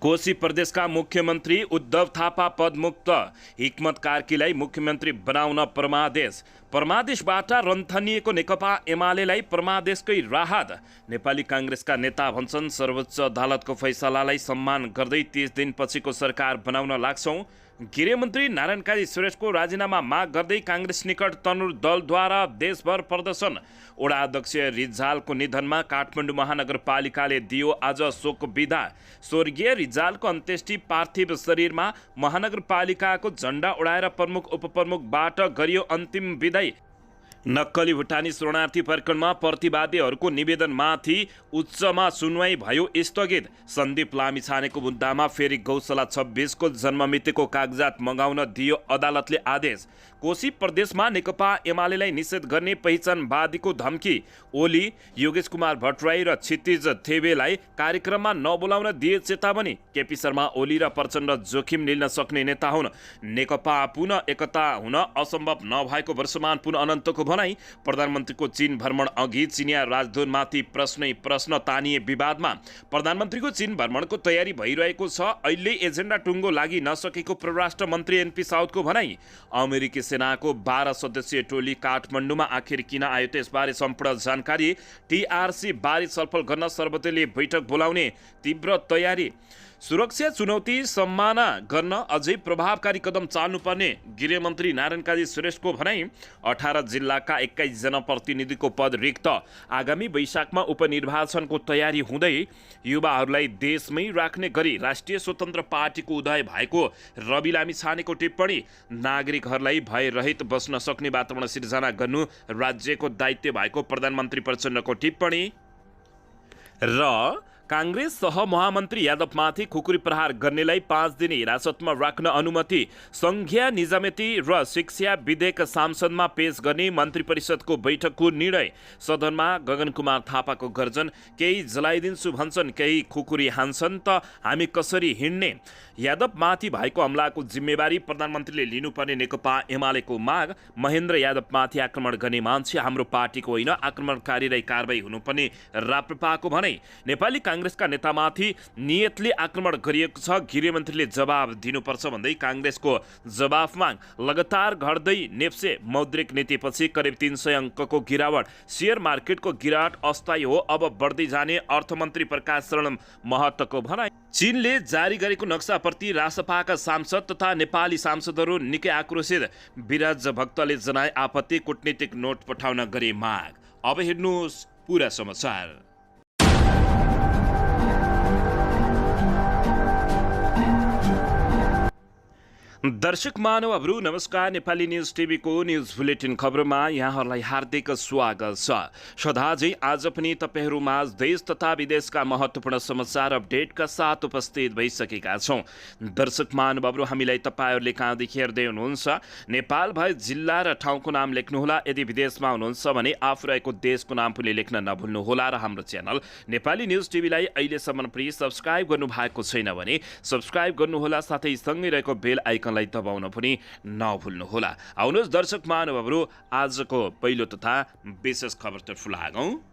कोशी प्रदेशका मुख्यमन्त्री उद्धव थापा पदमुक्त, हिक्मत कार्कीलाई मुख्यमन्त्री बनाउन परमादेशबाट रन्थनिएको नेकपा एमालेलाई परमादेशकै राहत। नेपाली काङ्ग्रेसका नेता भन्छन् सर्वोच्च अदालतको फैसलालाई सम्मान गर्दै 30 दिनपछिको सरकार बनाउन लाग्छौँ। गृहमन्त्री नारायण काजी श्रेष्ठको राजीनामा माग गर्दै काङ्ग्रेस निकट तनुर दलद्वारा देशभर प्रदर्शन। ओडा अध्यक्ष रिजालको निधनमा काठमाडौँ महानगरपालिकाले दियो आज शोक बिदा। स्वर्गीय रिजालको अन्त्येष्टि पार्थिव शरीरमा महानगरपालिकाको झण्डा उडाएर प्रमुख उपप्रमुखबाट गरियो अन्तिम बिदाई। नक्कली भुटानी शरणार्थी प्रकरणमा प्रतिवादीहरूको निवेदनमाथि उच्चमा सुनवाई भयो स्थगित। सन्दीप लामिछानेको मुद्दामा फेरि गौशाला 26 को जन्ममितिको कागजात मगाउन दियो अदालतले आदेश। कोशी प्रदेशमा नेकपा एमालेलाई निषेध गर्ने पहिचानवादीको धम्की। ओली, योगेश कुमार भट्टराई र क्षितिज थेवेलाई कार्यक्रममा नबोलाउन दिए चेतावनी। केपी शर्मा ओली र प्रचण्ड जोखिम लिन सक्ने नेता हुन्। नेकपा पुनः एकता हुन असम्भव नभएको वर्षमान पुनः अनन्तको भनाई। प्रधानमन्त्रीको चीन भ्रमण अघि चिनिया राजदूतमाथि प्रश्न तानिए विवादमा। प्रधानमन्त्रीको चीन भ्रमणको तयारी भइरहेको छ, अहिले एजेन्डा टुङ्गो लागि नसकेको परराष्ट्र मन्त्री एनपी साउदको भनाई। अमेरिकी सेनाको 12 सदस्यीय टोली काठमाडौँमा आखिर किन आयो त्यसबारे सम्पूर्ण जानकारी। टीआरसी बारे छलफल गर्न सर्वदलीय बैठक बोलाउने तीव्र तयारी। सुरक्षा चुनौती सम्माना गर्न अझै प्रभावकारी कदम चाल्नुपर्ने गृहमन्त्री नारायण काजी श्रेष्ठको भनाई। 18 जिल्लाका 21 जनप्रतिनिधिको पद रिक्त। आगामी वैशाखमा उपनिर्वाचनको तयारी हुँदै युवाहरूलाई देशमै राख्ने गरी राष्ट्रिय स्वतन्त्र पार्टीको उदय भएको रवि लामिछानेको टिप्पणी। नागरिकहरूलाई भयरहित बस्न सक्ने वातावरण सिर्जना गर्नु राज्यको दायित्व भएको प्रधानमन्त्री प्रचण्डको टिप्पणी। र काङ्ग्रेस सहमहामन्त्री यादवमाथि खुकुरी प्रहार गर्नेलाई 5 दिन हिरासतमा राख्न अनुमति। संघीय निजामती र शिक्षा विधेयक सांसदमा पेश गर्ने मन्त्री परिषदको बैठकको निर्णय। सदनमा गगन कुमार थापाको गर्जन। केही जलाइदिन्छु भन्छन्, केही खुकुरी हान्छन् त हामी कसरी हिँड्ने। यादवमाथि भएको हमलाको जिम्मेवारी प्रधानमन्त्रीले लिनुपर्ने नेकपा एमालेको माग। महेन्द्र यादवमाथि आक्रमण गर्ने मान्छे हाम्रो पार्टीको होइन, आक्रमणकारीलाई कारबाही हुनुपर्ने राप्रपाको भनाई। नेपाली काङ्ग्रेसका नेतामाथि नियतले आक्रमण गरिएको छ, गृहमन्त्रीले जवाब दिनुपर्छ भन्दै काङ्ग्रेसको जवाफ माग। लगातार घट्दै नेप्से मौद्रिक नीतिपछि करिब 300 अङ्कको गिरावट। शेयर मार्केटको गिरावट अस्थायी हो, अब बढ्दै जाने अर्थमन्त्री प्रकाश शरण महतको भनाई। चीनले जारी गरेको नक्साप्रति रासपाका सांसद तथा नेपाली सांसदहरू निकै आक्रोशित। विराज भक्तले जनाए आपत्ति, कूटनीतिक नोट पठाउन गरे माग। अब हेर्नुहोस् पूरा समाचार। दर्शक महानुभावहरू नमस्कार। नेपाली न्युज टिभीको न्युज बुलेटिन खबरमा यहाँहरूलाई हार्दिक स्वागत छ। सदाझै आज पनि तपाईँहरूमाझ देश तथा विदेशका महत्त्वपूर्ण समाचार अपडेटका साथ उपस्थित भइसकेका छौँ। दर्शक महानुभावहरू, हामीलाई तपाईँहरूले कहाँदेखि हेर्दै हुनुहुन्छ नेपाल भए जिल्ला र ठाउँको नाम लेख्नुहोला। यदि विदेशमा हुनुहुन्छ भने आफू रहेको देशको नाम पनि लेख्न नभुल्नुहोला। र हाम्रो च्यानल नेपाली न्युज टिभीलाई अहिलेसम्म पनि सब्सक्राइब गर्नुभएको छैन भने सब्सक्राइब गर्नुहोला, साथै सँगै रहेको बेल आइकन दबाउन पनि नभुल्नुहोला। आउनुहोस् दर्शक महानुभावहरू, आजको पहिलो तथा विशेष खबरतर्फ लागौँ।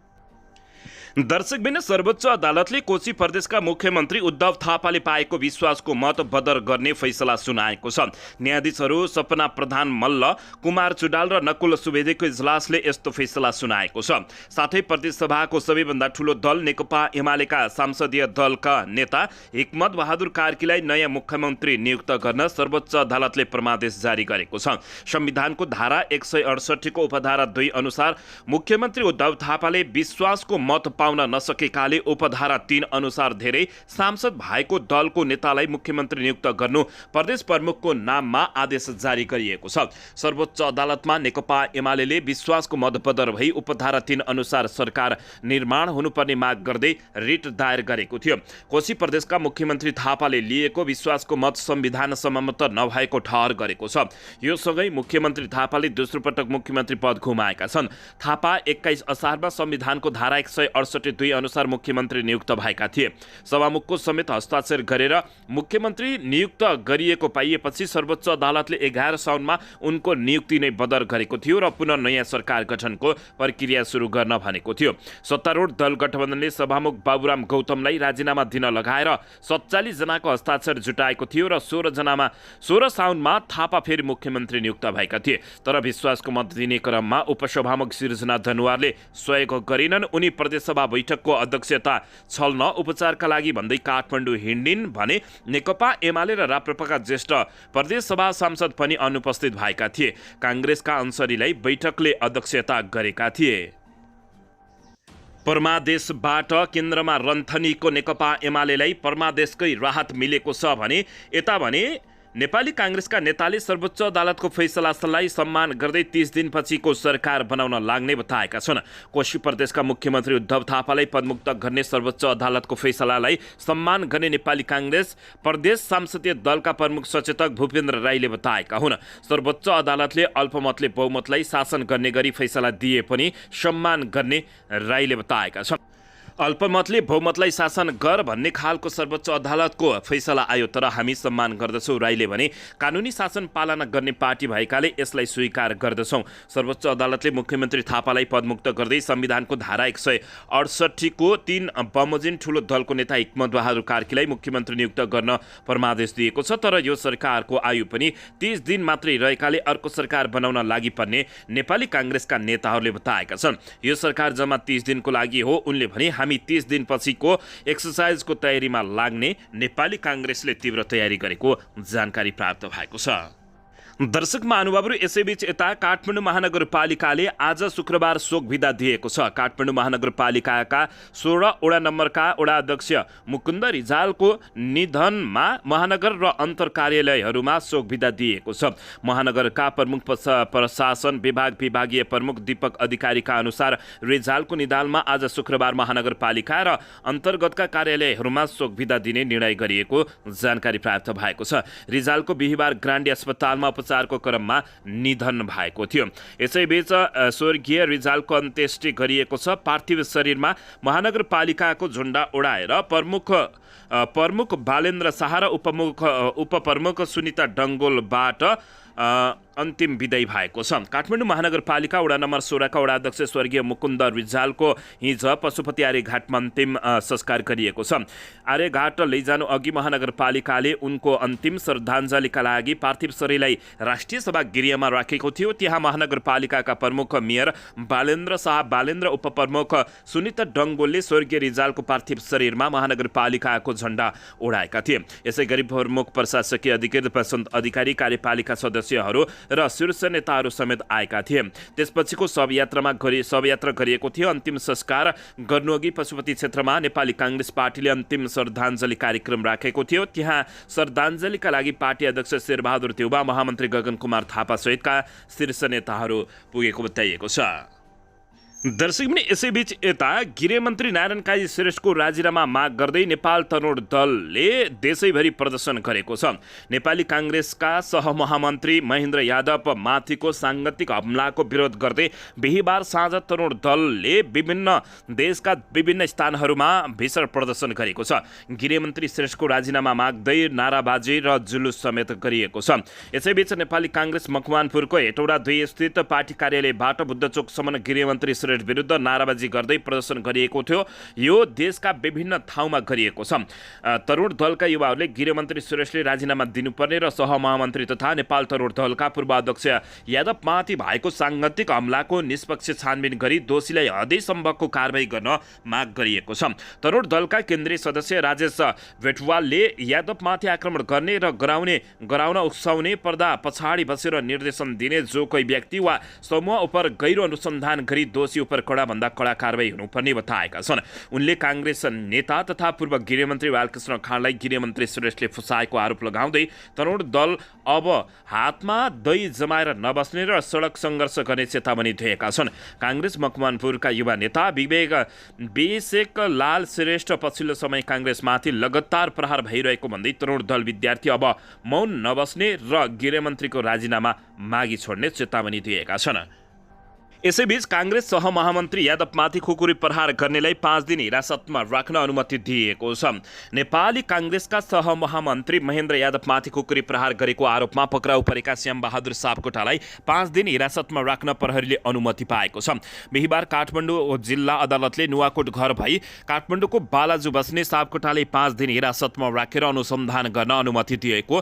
दर्शकबिन सर्वोच्च अदालतले कोशी प्रदेशका मुख्यमन्त्री उद्धव थापाले पाएको विश्वासको मत बदर गर्ने फैसला सुनाएको छ। न्यायाधीशहरू सपना प्रधान मल्ल, कुमार चुडाल र नकुल सुवेदीको इजलासले यस्तो फैसला सुनाएको छ। साथै प्रदेशसभाको सबैभन्दा ठूलो दल नेकपा एमालेका संसदीय दलका नेता हिक्मत बहादुर कार्कीलाई नयाँ मुख्यमन्त्री नियुक्त गर्न सर्वोच्च अदालतले परमादेश जारी गरेको छ। संविधानको धारा 168 को उपधारा 2 अनुसार मुख्यमन्त्री उद्धव थापाले विश्वासको मत पाउन नसकेकाले उपधारा 3 अनुसार धेरै सांसद भएको दलको नेतालाई मुख्यमन्त्री नियुक्त गर्नु प्रदेश प्रमुखको नाममा आदेश जारी गरिएको छ। सर्वोच्च अदालतमा नेकपा एमालेले विश्वासको मतबदर भई उपधारा 3 अनुसार सरकार निर्माण हुनुपर्ने माग गर्दै रिट दायर गरेको थियो। कोशी प्रदेशका मुख्यमन्त्री थापाले लिएको विश्वासको मत संविधान सम्मत नभएको ठहर गरेको छ। यो सँगै मुख्यमन्त्री थापाले दोस्रो पटक मुख्यमन्त्री पद गुमाएका छन्। थापा 21 असारमा संविधानको धारा 168(2) अनुसार मुख्यमन्त्री नियुक्त भएका थिए। सभामुखको समेत हस्ताक्षर गरेर मुख्यमन्त्री नियुक्त गरिएको पाइएपछि सर्वोच्च अदालतले 11 साउनमा उनको नियुक्ति नै बदर गरेको थियो र पुनः नयाँ सरकार गठनको प्रक्रिया सुरु गर्न भनेको थियो। सत्तारूढ दल गठबन्धनले सभामुख बाबुराम गौतमलाई राजीनामा दिन लगाएर 47 जनाको हस्ताक्षर जुटाएको थियो र 16 साउनमा थापा फेरि मुख्यमन्त्री नियुक्त भएका थिए। तर विश्वासको मत दिने क्रममा उपसभामुख सिर्जना दनुवारले सहयोग गरिनन्। उनी प्रदेशसभा बैठकको अध्यक्षता छल्न उपचारका लागि भन्दै काठमाडौँ हिँडिन् भने नेकपा एमाले र राप्रपाका ज्येष्ठ प्रदेशसभा सांसद पनि अनुपस्थित भएका थिए। काङ्ग्रेसका अन्सरीलाई बैठकले अध्यक्षता गरेका थिए। परमादेशबाट केन्द्रमा रन्थनीको नेकपा एमालेलाई परमादेशकै राहत मिलेको छ भने यता भने नेपाली काङ्ग्रेसका नेताले सर्वोच्च अदालतको फैसलालाई सम्मान गर्दै 30 दिनपछिको सरकार बनाउन लाग्ने बताएका छन्। कोशी प्रदेशका मुख्यमन्त्री उद्धव थापालाई पदमुक्त गर्ने सर्वोच्च अदालतको फैसलालाई सम्मान गर्ने नेपाली काङ्ग्रेस प्रदेश संसदीय दलका प्रमुख सचेतक भूपेन्द्र राईले बताएका हुन्। सर्वोच्च अदालतले अल्पमतले बहुमतलाई शासन गर्ने गरी फैसला दिए पनि सम्मान गर्ने राईले बताएका छन्। अल्पमतले बहुमतलाई शासन गर भन्ने खालको सर्वोच्च अदालतको फैसला आयो, तर हामी सम्मान गर्दछौँ राईले भने। कानुनी शासन पालना गर्ने पार्टी भएकाले यसलाई स्वीकार गर्दछौँ। सर्वोच्च अदालतले मुख्यमन्त्री थापालाई पदमुक्त गर्दै संविधानको धारा 168 को 3 बमोजिम ठुलो दलको नेता हिक्मत बहादुर कार्कीलाई मुख्यमन्त्री नियुक्त गर्न परमादेश दिएको छ। तर यो सरकारको आयु पनि 30 दिन मात्रै रहेकाले अर्को सरकार बनाउन लागि पर्ने नेपाली काङ्ग्रेसका नेताहरूले बताएका छन्। यो सरकार जम्मा 30 दिनको लागि हो। उनले भने हामी 30 दिनपछिको एक्सर्साइजको तयारीमा लाग्ने नेपाली काङ्ग्रेसले तीव्र तयारी गरेको जानकारी प्राप्त भएको छ। दर्शक महानुभावहरू, यसैबीच यता काठमाडौँ महानगरपालिकाले आज शुक्रबार शोक बिदा दिएको छ। काठमाडौँ महानगरपालिकाका 16 वडा नम्बरका वडा अध्यक्ष मुकुन्द रिजालको निधनमा महानगर र अन्तर कार्यालयहरूमा शोक बिदा दिएको छ। महानगरका प्रमुख प्रशासन विभागीय प्रमुख दीपक अधिकारीका अनुसार रिजालको निधनमा आज शुक्रबार महानगरपालिका र अन्तर्गतका कार्यालयहरूमा शोक बिदा दिने निर्णय गरिएको जानकारी प्राप्त भएको छ। रिजालको बिहिबार ग्रान्डी अस्पतालमा उपचारको क्रममा निधन भएको थियो। यसैबीच स्वर्गीय रिजालको अन्त्येष्टि गरिएको छ। पार्थिव शरीरमा महानगरपालिकाको झण्डा उडाएर प्रमुख बालेन्द्र शाह र उपप्रमुख सुनिता डङ्गोलबाट अन्तिम विदाई भएको छ। काठमाडौँ महानगरपालिका वडा नम्बर 16 का वडा अध्यक्ष स्वर्गीय मुकुन्द रिजालको हिज पशुपति आर्यघाटमा अन्तिम संस्कार गरिएको छ। आर्यघाट लैजानु अघि महानगरपालिकाले उनको अन्तिम श्रद्धाञ्जलीका लागि पार्थिव शरीरलाई राष्ट्रिय सभा गृहमा राखेको थियो। त्यहाँ महानगरपालिकाका प्रमुख मेयर बालेन्द्र शाह, बालेन्द्र उपप्रमुख सुनिता डङ्गोलले स्वर्गीय रिजालको पार्थिव शरीरमा महानगरपालिकाको झण्डा उडाएका थिए। यसैगरी प्रमुख प्रशासकीय अधिकृत प्रशान्त अधिकारी, कार्यपालिका सदस्यहरू र शीर्ष नेताहरू समेत आएका थिए। त्यसपछिको शवयात्रा गरिएको थियो। अन्तिम संस्कार गर्नुअघि पशुपति क्षेत्रमा नेपाली काङ्ग्रेस पार्टीले अन्तिम श्रद्धाञ्जली कार्यक्रम राखेको थियो। त्यहाँ श्रद्धाञ्जलीका लागि पार्टी अध्यक्ष शेरबहादुर देउवा, महामन्त्री गगन कुमार थापा सहितका शीर्ष नेताहरू पुगेको बताइएको छ। दर्शकले यसैबीच यता गृहमन्त्री नारायण काजी श्रेष्ठको राजीनामा माग गर्दै नेपाल तरुण दलले देशैभरि प्रदर्शन गरेको छ। नेपाली काङ्ग्रेसका सहमहामन्त्री महेन्द्र यादव माथिको साङ्गतिक हमलाको विरोध गर्दै बिहिबार साँझ तरुण दलले देशका विभिन्न स्थानहरूमा भीषण प्रदर्शन गरेको छ। गृहमन्त्री श्रेष्ठको राजीनामा माग्दै नाराबाजी र जुलुस समेत गरिएको छ। यसैबीच नेपाली काङ्ग्रेस मकवानपुरको हेटौडा 2 स्थित पार्टी कार्यालयबाट बुद्धचोकसम्म गृहमन्त्री विरुद्ध नाराबाजी गर्दै प्रदर्शन गरिएको थियो। यो देशका विभिन्न ठाउँमा गरिएको छ। तरुण दलका युवाहरूले गृहमन्त्री श्रेष्ठले राजीनामा दिनुपर्ने र सहमहामन्त्री तथा नेपाल तरुण दलका पूर्व अध्यक्ष यादवमाथि भएको साङ्गतिक हमलाको निष्पक्ष छानबिन गरी दोषीलाई हदैसम्मको कारबाही गर्न माग गरिएको छ। तरुण दलका केन्द्रीय सदस्य राजेश भेटवालले यादवमाथि आक्रमण गर्ने र गराउन उक्साउने, पर्दा पछाडि बसेर निर्देशन दिने जो कोही व्यक्ति वा समूह उप गहिरो अनुसन्धान गरी दोषी उप कडाभन्दा कडा कारबाही हुनुपर्ने बताएका छन्। उनले काङ्ग्रेस नेता तथा पूर्व गृहमन्त्री बालकृष्ण खाँडलाई गृहमन्त्री श्रेष्ठले फुसाएको आरोप लगाउँदै तरुण दल अब हातमा दही जमाएर नबस्ने र सडक सङ्घर्ष गर्ने चेतावनी दिएका छन्। काङ्ग्रेस मकवानपुरका युवा नेता विवेक लाल श्रेष्ठ पछिल्लो समय काङ्ग्रेसमाथि लगातार प्रहार भइरहेको भन्दै तरुण दल विद्यार्थी अब मौन नबस्ने र गृहमन्त्रीको राजीनामा मागी छोड्ने चेतावनी दिएका छन्। यसैबीच काङ्ग्रेस सहमहामन्त्री यादवमाथि खुकुरी प्रहार गर्नेलाई 5 दिन हिरासतमा राख्न अनुमति दिएको छ। नेपाली काङ्ग्रेसका सहमहामन्त्री महेन्द्र यादवमाथि खुकुरी प्रहार गरेको आरोपमा पक्राउ परेका श्यामबहादुर सापकोटालाई 5 दिन हिरासतमा राख्न प्रहरीले अनुमति पाएको छ। बिहिबार काठमाडौँ जिल्ला अदालतले नुवाकोट घर भई काठमाडौँको बालाजु बस्ने सापकोटाले 5 दिन हिरासतमा राखेर अनुसन्धान गर्न अनुमति दिएको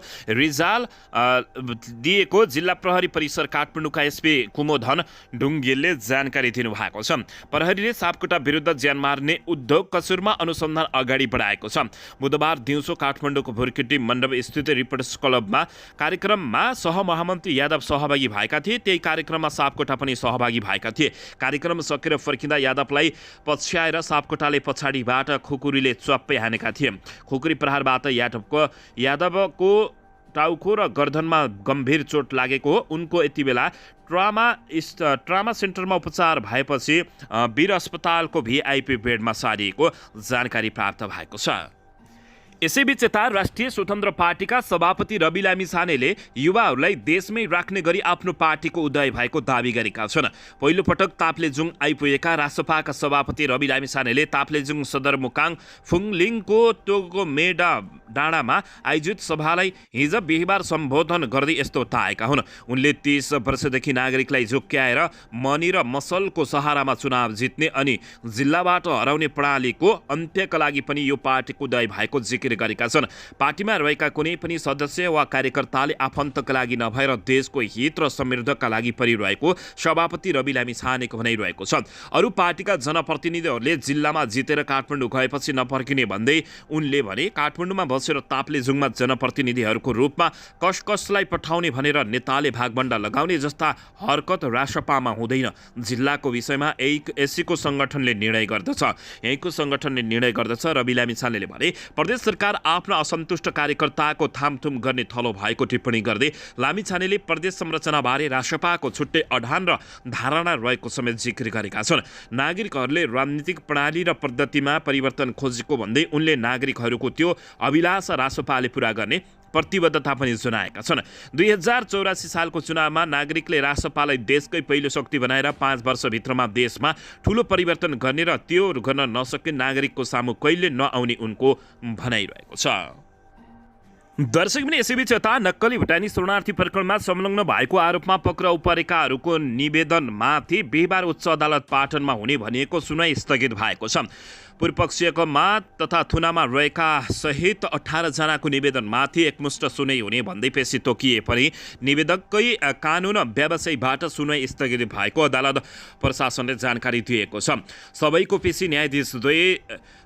जिल्ला प्रहरी परिसर काठमाडौँका एसपी कुमोधन ढुङ्गे जानकारी दिनुभएको छ। प्रहरीले सापकोटा विरुद्ध ज्यान मार्ने उद्योग कसुरमा अनुसन्धान अगाडि बढाएको छ। बुधबार दिउँसो काठमाडौँको भुर्किटी मण्डप स्थित रिपोर्टर्स क्लबमा कार्यक्रममा सहमहामन्त्री यादव सहभागी भएका थिए। त्यही कार्यक्रममा सापकोटा पनि सहभागी भएका थिए। कार्यक्रम सकेर फर्किँदा यादवलाई पछ्याएर सापकोटाले पछाडिबाट खुकुरीले च्वाप्पै हानेका थिए। खुकुरी प्रहारबाट यादवको टाउको र गर्दनमा गम्भीर चोट लागेको हो। उनको यति बेला ट्रामा सेन्टरमा उपचार भएपछि वीर अस्पतालको भिआइपी बेडमा सारिएको जानकारी प्राप्त भएको छ। यसैबीच यता राष्ट्रिय स्वतन्त्र पार्टीका सभापति रवि लामिछानेले युवाहरूलाई देशमै राख्ने गरी आफ्नो पार्टीको उदय भएको दावी गरेका छन्। पहिलो पटक ताप्लेजुङ आइपुगेका रासपाका सभापति रवि लामिछानेले ताप्लेजुङ सदरमुकाम फुङलिङको तोगोमेडा डाँडामा आयोजित सभालाई हिजो बिहिबार सम्बोधन गर्दै यस्तो बताएका हुन्। उनले 30 वर्षदेखि नागरिकलाई झुक्क्याएर मनी र मसलको सहारामा चुनाव जित्ने अनि जिल्लाबाट हराउने प्रणालीको अन्त्यका लागि पनि यो पार्टीको उदय भएको जिकिर गरेका छन्। पार्टीमा रहेका कुनै पनि सदस्य वा कार्यकर्ताले आफन्तका लागि नभएर देशको हित र समृद्धका लागि परिरहेको सभापति रवि लामिछानेको भनाइरहेको छ। अरू पार्टीका जनप्रतिनिधिहरूले जिल्लामा जितेर काठमाडौँ गएपछि नफर्किने भन्दै उनले भने काठमाडौँमा बसेर ताप्लेजुङमा जनप्रतिनिधिहरूको रूपमा कसलाई पठाउने भनेर नेताले भागभण्डा लगाउने जस्ता हरकत रासपामा हुँदैन। जिल्लाको विषयमा एसीको सङ्गठनले निर्णय गर्दछ। रवि लामिछानेले भने प्रदेश सरकार आफ्ना असन्तुष्ट कार्यकर्ताको थामथुम गर्ने थलो भएको टिप्पणी गर्दै लामिछानेले प्रदेश संरचनाबारे रासपाको छुट्टै अडान र धारणा रहेको समेत जिकिर गरेका छन्। नागरिकहरूले राजनीतिक प्रणाली र पद्धतिमा परिवर्तन खोजेको भन्दै उनले नागरिकहरूको त्यो अभिलाष रासपाले पूरा गर्ने प्रतिबद्धता पनि जनाएका छन्। 2084 सालको चुनावमा नागरिकले रासपालाई देशकै पहिलो शक्ति बनाएर 5 वर्षभित्रमा देशमा ठूलो परिवर्तन गर्ने र त्यो गर्न नसके नागरिकको सामु कहिले नआउने उनको भनाइरहेको छ। दर्शक पनि यसैबीच यता नक्कली भुटानी शरणार्थी प्रकरणमा संलग्न भएको आरोपमा पक्राउ परेकाहरूको निवेदनमाथि बिहिबार उच्च अदालत पाटनमा हुने भनिएको सुनवाई स्थगित भएको छ। पूर्वपक्षीयकोमा तथा थुनामा रहेका सहित 18 जनाको निवेदनमाथि एकमुष्ट सुनवाई हुने भन्दै पेशी तोकिए पनि निवेदककै कानुन व्यवसायबाट सुनवाई स्थगित भएको अदालत प्रशासनले जानकारी दिएको छ। सबैको पेशी न्यायाधीश द्वय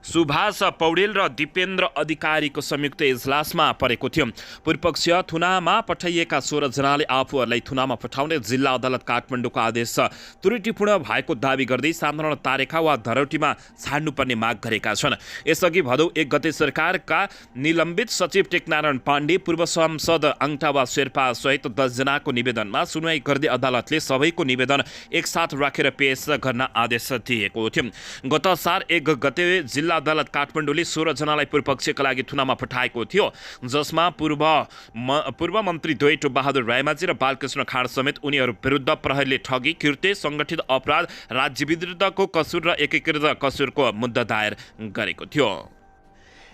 सुभाष पौडेल र दिपेन्द्र अधिकारीको संयुक्त इजलासमा परेको थियो। पूर्वपक्षीय थुनामा पठाइएका 16 जनाले आफूहरूलाई थुनामा पठाउने जिल्ला अदालत काठमाडौँको आदेश त्रुटिपूर्ण भएको दावी गर्दै साधारण तारेखा वा धरौटीमा छाड्नुपर्ने माग गरेका छन्। यसअघि भदौ 1 गते सरकारका निलम्बित सचिव टेकनारायण पाण्डे, पूर्व सांसद आङटाबा शेर्पा सहित 10 जनाको निवेदनमा सुनवाई गर्दै अदालतले सबैको निवेदन एकसाथ राखेर पेश गर्न आदेश दिएको थियो। गत सार 1 गते जिल्ला अदालत काठमाडौँले 16 जनालाई पूर्वपक्षका लागि थुनामा पठाएको थियो, जसमा पूर्व मन्त्री द्वय टोपबहादुर रायमाझी र बालकृष्ण खाँड समेत उनीहरू विरुद्ध प्रहरीले ठगी, कृत्य, संगठित अपराध, राज्य विरुद्धको कसुर र एकीकृत कसुरको मुद्दा दायर गरेको थियो।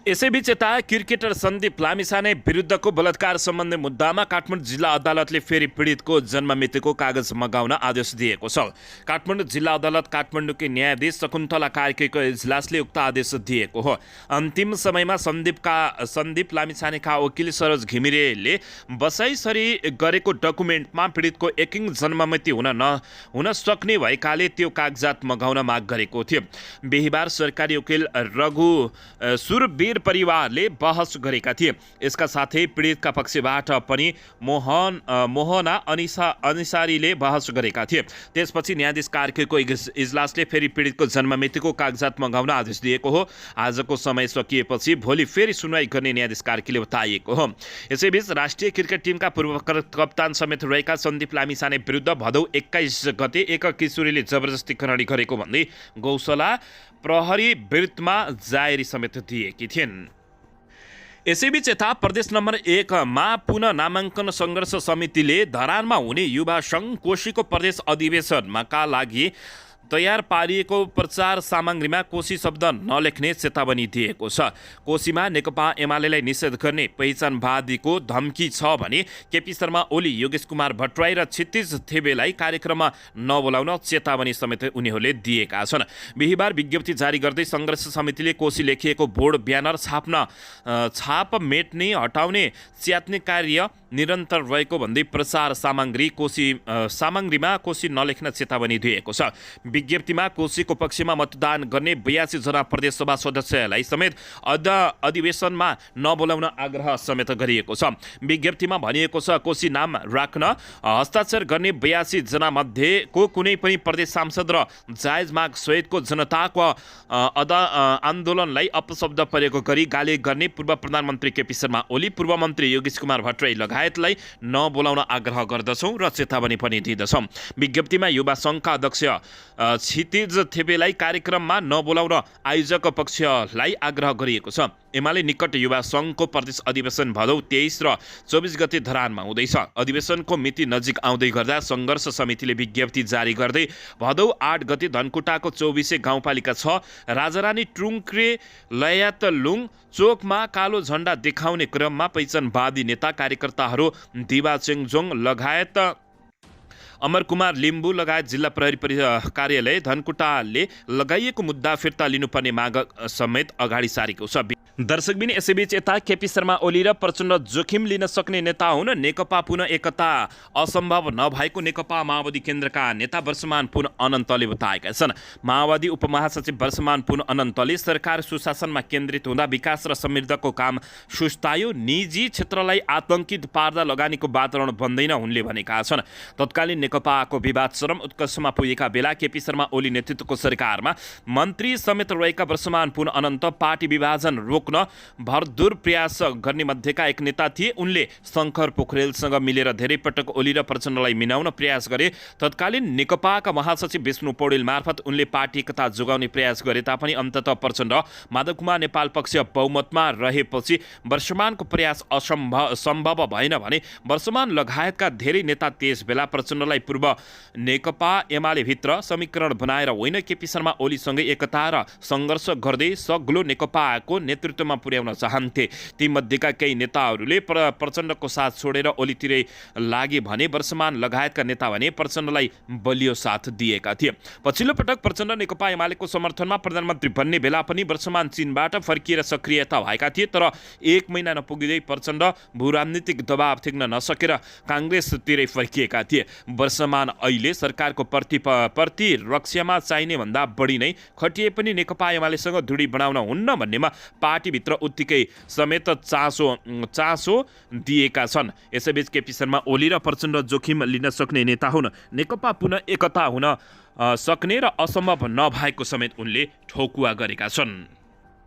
यसैबीच यता क्रिकेटर सन्दीप लामिछाने विरुद्धको बलात्कार सम्बन्धी मुद्दामा काठमाडौँ जिल्ला अदालतले फेरि पीडितको जन्म मृत्युको कागज मगाउन आदेश दिएको छ। काठमाडौँ जिल्ला अदालत काठमाडौँकी न्यायाधीश शकुन्तला कार्कीको इजलासले उक्त आदेश दिएको हो। अन्तिम समयमा सन्दीप लामिछानेका वकिल सरोज घिमिरेले बसाइसरी गरेको डकुमेन्टमा पीडितको एकिङ जन्म मृत्यु हुन सक्ने भएकाले त्यो कागजात मगाउन माग गरेको थियो। बिहिबार सरकारी वकिल रघु सुरवीर परिवारले बहस गरेका थिए। यसका साथै पीडितका पक्षबाट पनि मोहना अनिसारीले बहस गरेका थिए। त्यसपछि न्यायाधीश कार्कीको इजलासले फेरि पीडितको जन्म मृत्युको कागजात मगाउन आदेश दिएको हो। आजको समय सकिएपछि भोलि फेरि सुनवाई गर्ने न्यायाधीश कार्कीले बताइएको हो। यसैबीच राष्ट्रिय क्रिकेट टिमका पूर्व कप्तान समेत रहेका सन्दीप लामिछाने विरुद्ध भदौ 21 गते एक किशोरीले जबरजस्ती करणी गरेको भन्दै गौशाला प्रहरी वृत्तमा जाहेरी समेत दिएकी थिइन्। यसैबीच यता प्रदेश नम्बर 1 मा पुनः नामाङ्कन सङ्घर्ष समितिले धरानमा हुने युवा सङ्घ कोशीको प्रदेश अधिवेशनका लागि तयार पारिएको प्रचार सामग्रीमा कोशी शब्द नलेख्ने चेतावनी दिएको छ। कोशीमा नेकपा एमालेलाई निषेध गर्ने पहिचानवादीको धम्की छ भने केपी शर्मा ओली, योगेश कुमार भट्टराई र क्षितिज थेबेलाई कार्यक्रममा नबोलाउन चेतावनी समेत उनीहरूले दिएका छन्। बिहिबार विज्ञप्ति जारी गर्दै सङ्घर्ष समितिले कोशी लेखिएको बोर्ड ब्यानर छाप मेट्ने, हटाउने, च्यात्ने कार्य निरन्तर रहेको भन्दै प्रचार सामग्रीमा कोशी नलेख्न चेतावनी दिएको छ। विज्ञप्तिमा कोशीको पक्षमा मतदान गर्ने 82 जना प्रदेशसभा सदस्यलाई समेत अधिवेशनमा नबोलाउन आग्रह समेत गरिएको छ। विज्ञप्तिमा भनिएको छ कोशी नाम राख्न हस्ताक्षर गर्ने 82 जना मध्येको कुनै पनि प्रदेश सांसद र जायज माग सहितको जनताको आन्दोलनलाई अपशब्द प्रयोग गरी गाली गर्ने पूर्व प्रधानमन्त्री केपी शर्मा ओली, पूर्व मन्त्री योगेश कुमार भट्टराई लगायतलाई नबोलाउन आग्रह गर्दछौँ र चेतावनी पनि दिँदछौँ। विज्ञप्तिमा युवा सङ्घका अध्यक्ष क्षितिज थेबेलाई कार्यक्रममा नबोलाउन आयोजक पक्षलाई आग्रह गरिएको छ। एमाले निकट युवा सङ्घको प्रदेश अधिवेशन भदौ 23 र 24 गते धरानमा हुँदैछ। अधिवेशनको मिति नजिक आउँदै गर्दा सङ्घर्ष समितिले विज्ञप्ति जारी गर्दै भदौ 8 गते धनकुटाको 24 गाउँपालिका 6 राजारानी ट्रुङ्क्रे लयातलुङ चोकमा कालो झण्डा देखाउने क्रममा पहिचानवादी नेता कार्यकर्ताहरू दिवा चेङजोङ लगायत अमर कुमार लिम्बू लगायत जिल्ला प्रहरी कार्यालय धनकुटाले लगाइएको मुद्दा फिर्ता लिनुपर्ने माग समेत अगाडि सारेको छ। दर्शकबिन यसैबीच यता केपी शर्मा ओली र प्रचण्ड जोखिम लिन सक्ने नेता हुन्। नेकपा पुनः एकता असम्भव नभएको नेकपा माओवादी केन्द्रका नेता वर्षमान पुन अनन्तले बताएका छन्। माओवादी उपमहासचिव वर्षमान पुन अनन्तले सरकार सुशासनमा केन्द्रित हुँदा विकास र समृद्धिको काम सुस्तायो, निजी क्षेत्रलाई आतंकित पार्दा लगानीको वातावरण बन्दैन उनले भनेका छन्। तत्कालीन नेकपाको विवाद चरम उत्कर्षमा पुगेका बेला केपी शर्मा ओली नेतृत्वको सरकारमा मन्त्री समेत रहेका वर्षमान पुन अनन्त पार्टी विभाजन रोक्न भरदुर प्रयास गर्ने मध्येका एक नेता थिए। उनले शङ्कर पोखरेलसँग मिलेर धेरै पटक ओली र प्रचण्डलाई मिलाउन प्रयास गरे। तत्कालीन नेकपाका महासचिव विष्णु पौडेल मार्फत उनले पार्टी एकता जोगाउने प्रयास गरे तापनि अन्ततः प्रचण्ड माधव कुमार नेपाल पक्ष बहुमतमा रहेपछि वर्षमानको प्रयास सम्भव भएन भने वर्षमान लगायतका धेरै नेता त्यस बेला प्रचण्डलाई पूर्व नेकपा एमाले भित्र समीकरण बनाएर होइन केपी शर्मा ओलीसँगै एकता र सङ्घर्ष गर्दै सग्लो नेकपाको नेतृत्वमा पुर्याउन चाहन्थे। तीमध्येका केही नेताहरूले प्रचण्डको साथ छोडेर ओलीतिरै लागे भने वर्षमान लगायतका नेता भने प्रचण्डलाई बलियो साथ दिएका थिए। पछिल्लो पटक प्रचण्ड नेकपा एमालेको समर्थनमा प्रधानमन्त्री बन्ने बेला पनि वर्षमान चीनबाट फर्किएर सक्रियता भएका थिए। तर 1 महिना नपुगिँदै प्रचण्ड भूराजनीतिक दबाव थेक्न नसकेर काङ्ग्रेसतिरै फर्किएका थिए। वर्षमान अहिले सरकारको प्रतिरक्षामा चाहिने भन्दा बढी नै खटिए पनि नेकपा एमालेसँग दूरी बनाउन हुन्न भन्नेमा पार्टीभित्र उत्तिकै समेत चासो दिएका छन्। यसैबीच केपी शर्मा ओली र प्रचण्ड जोखिम लिन सक्ने नेता हुन्। नेकपा पुनः एकता हुन सक्ने र असम्भव नभएको समेत उनले ठोकुवा गरेका छन्।